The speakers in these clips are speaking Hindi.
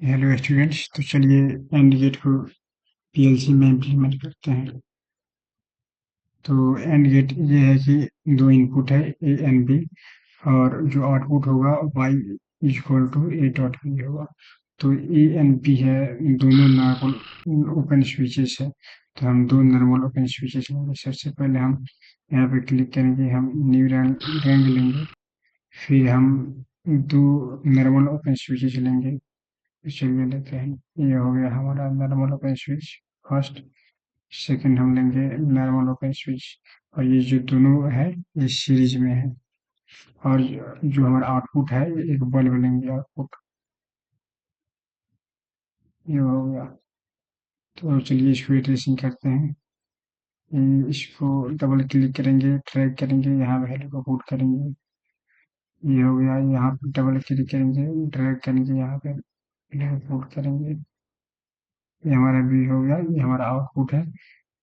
हेलो स्टूडेंट्स, तो चलिए एंड गेट को पीएलसी में इम्प्लीमेंट करते हैं। तो एंड गेट ये है कि दो इनपुट है ए एंड बी, और जो आउटपुट होगा y equal to a dot b होगा। तो ए एंड बी है, दोनों नॉर्मल ओपन स्विचेस है। तो हम दो नॉर्मल ओपन स्विचेस लेंगे। सबसे पहले हम यहाँ पे क्लिक करेंगे, हम न्यू रैंक लेंगे। फिर हम दो नॉर्मल ओपन स्विचेस लेंगे। चलिए लेते हैं। ये हो गया हमारा normal open switch first. Second हम लेंगे नॉर्मल ओपन स्विच, और ये जो दोनों है ये सीरीज में है। और जो हमारा आउटपुट है, ये एक बल्ब लेंगे आउटपुट। ये हो गया। तो चलिए इसको ट्रेसिंग करते हैं। इसको डबल क्लिक करेंगे, ड्रैग करेंगे, यहाँ वैल्यू को पुट करेंगे। ये हो गया। यहाँ पे डबल क्लिक करेंगे, ड्रैग करेंगे, यहाँ पे पुट करेंगे। ये हमारा भी हो गया। ये हमारा आउटपुट है।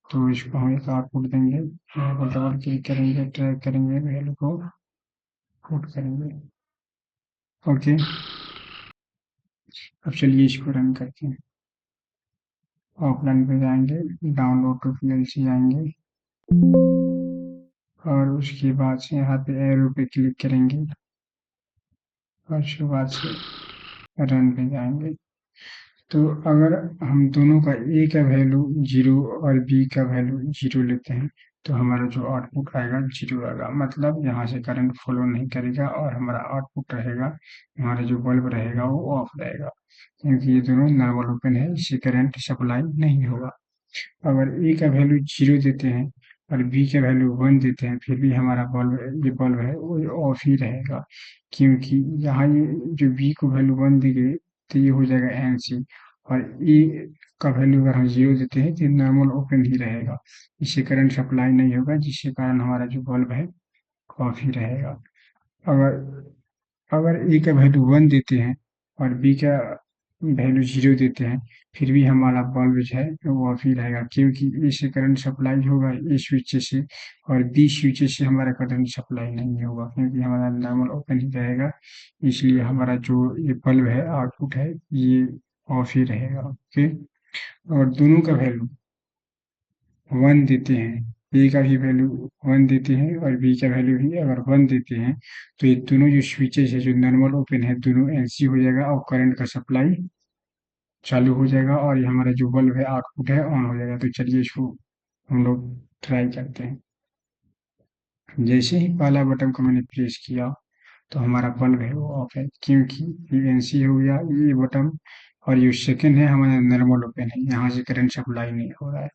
तो इसको हम एक आउटपुट देंगे। यहाँ पर डबल क्लिक करेंगे, ड्रैग करेंगे, वैल्यू को पुट करेंगे। ओके, अब चलिए इसको रन करते हैं। ऑफलाइन पे जाएंगे, डाउनलोड टू पीएलसी जाएंगे, और उसके बाद से यहाँ पे एरो पे क्लिक करेंगे, और उसके बाद से रन पे जाएंगे। तो अगर हम दोनों का ए का वैल्यू जीरो और बी का वैल्यू जीरो लेते हैं, तो हमारा जो आउटपुट आएगा जीरो आएगा। मतलब यहाँ से करंट फ्लो नहीं करेगा, और हमारा आउटपुट रहेगा, हमारा जो बल्ब रहेगा वो ऑफ रहेगा, क्योंकि ये दोनों नॉर्मल ओपन है, इससे करंट सप्लाई नहीं होगा। अगर ए का वैल्यू जीरो देते हैं और बी का वैल्यू वन देते हैं, फिर भी हमारा बल्ब, ये बल्ब है वो ऑफ ही रहेगा। क्योंकि यहाँ ये जो बी को वैल्यू वन दी गई, तो ये हो जाएगा एनसी। और ए का वैल्यू अगर हम जीरो देते हैं तो नॉर्मल ओपन ही रहेगा, इससे करंट सप्लाई नहीं होगा, जिसके कारण हमारा जो बल्ब है ऑफ ही रहेगा। अगर अगर ए का वैल्यू वन देते हैं और बी का वैल्यू जीरो देते हैं, फिर भी हमारा बल्ब जो है वो ऑफ ही रहेगा, क्योंकि ए से करंट सप्लाई होगा ए स्विच से, और बी स्विच से हमारा करंट सप्लाई नहीं होगा, क्योंकि हमारा नॉर्मल ओपन ही रहेगा। इसलिए हमारा जो ये बल्ब है आउटपुट है ये ऑफ ही रहेगा। ओके, और दोनों का वैल्यू वन देते हैं, ए का भी वैल्यू वन देते हैं और बी का वैल्यू भी अगर वन देते हैं, तो ये दोनों जो स्विचेस है जो नॉर्मल ओपन है, दोनों एनसी हो जाएगा, और करंट का सप्लाई चालू हो जाएगा, और ये हमारा जो बल्ब है आउटपुट है ऑन हो जाएगा। तो चलिए इसको हम लोग ट्राई करते हैं। जैसे ही पहला बटन को मैंने प्रेस किया, तो हमारा बल्ब है वो ऑफ है, क्योंकि ये एनसी हो गया ये बटन, और ये सेकंड है हमारा नॉर्मल ओपन है, यहाँ से करंट सप्लाई नहीं हो रहा है।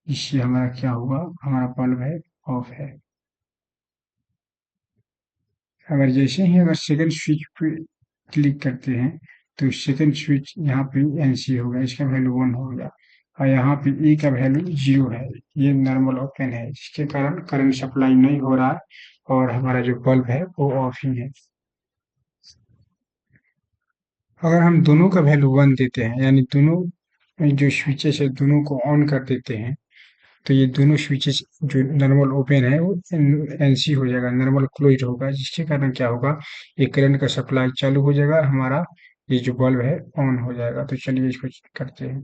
इससे हमारा क्या होगा, हमारा बल्ब है ऑफ है। अगर जैसे ही अगर सेकंड स्विच पे क्लिक करते हैं, तो सेकंड स्विच यहाँ पे एनसी होगा, इसका वैल्यू वन हो गया, और यहाँ पे ए का वैल्यू जीरो है, ये नॉर्मल ओपन है, जिसके कारण करंट सप्लाई नहीं हो रहा है, और हमारा जो बल्ब है वो ऑफ ही है। अगर हम दोनों का वैल्यू वन देते हैं, यानी दोनों जो स्विचेस है दोनों को ऑन कर देते हैं, तो ये दोनों स्विचेस जो नॉर्मल ओपन है वो एनसी हो जाएगा, नॉर्मल क्लोज होगा, जिसके कारण क्या होगा, ये करंट का सप्लाई चालू हो जाएगा, हमारा ये जो बल्ब है ऑन हो जाएगा। तो चलिए इसको करते हैं।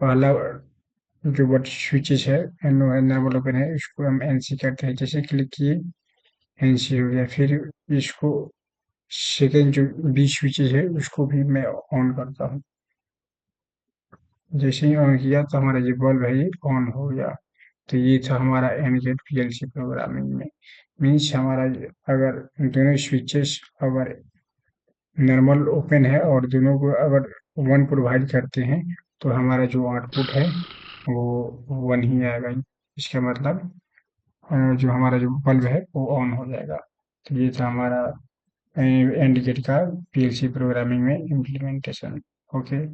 पहला जो बट स्विचेस है नॉर्मल ओपन है, इसको हम एनसी करते हैं। जैसे क्लिक किए, एनसी हो गया। फिर इसको सेकेंड जो बी स्विचेस है उसको भी मैं ऑन करता हूँ। जैसे ही ऑन किया तो हमारा जो बल्ब है ये ऑन हो गया। तो ये था हमारा एनगेट पीएलसी प्रोग्रामिंग में। मीन्स हमारा अगर दोनों स्विचेस अगर नॉर्मल ओपन है और दोनों को अगर वन प्रोवाइड करते हैं, तो हमारा जो आउटपुट है वो वन ही आएगा। इसका मतलब जो हमारा जो बल्ब है वो ऑन हो जाएगा। तो ये था हमारा एंड गेट का पीएलसी प्रोग्रामिंग में इम्प्लीमेंटेशन। ओके।